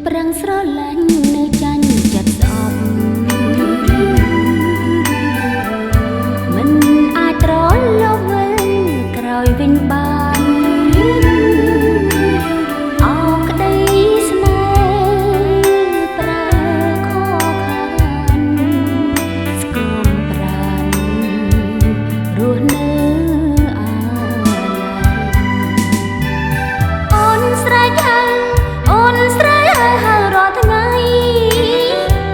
ប្រឹងស្រឡាញ់នៅចាញ់ចិត្តស្អប់មិនអាចត្រឡប់វិញក្រោយវិញបានអោក្តីស្នេហ៍ប្រែខកខានស្គមប្រាណរស់នៅអូនស្រែកហៅអូនស្រែកហៅរាល់ថ្ងៃ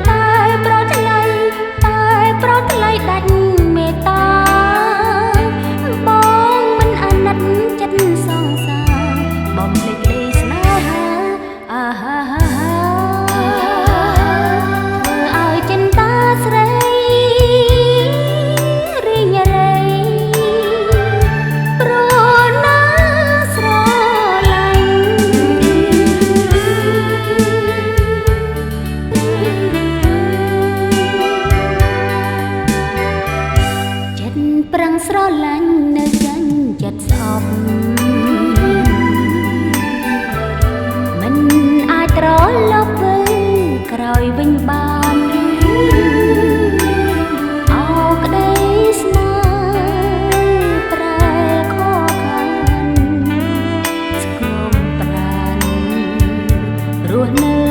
តែប្រត់ថ្លៃដាច់មេត្តាបងមិនអាណិតចិត្តសងសាបំភ្លេចក្តីស្នេហាអាហាហាធ្វើឲ្យចិន្តាស្រីរីងរៃព្រោះណាស្រឡាញ់ចិត្តប្រឹងស្រឡាញ់នៅចាញ់ចិត្តស្អប់មិនអាចត្រឡប់វិញក្រោយវិញបានអោក្តីស្នេហ៍ប្រែខកខានស្គមប្រាណរស់នៅ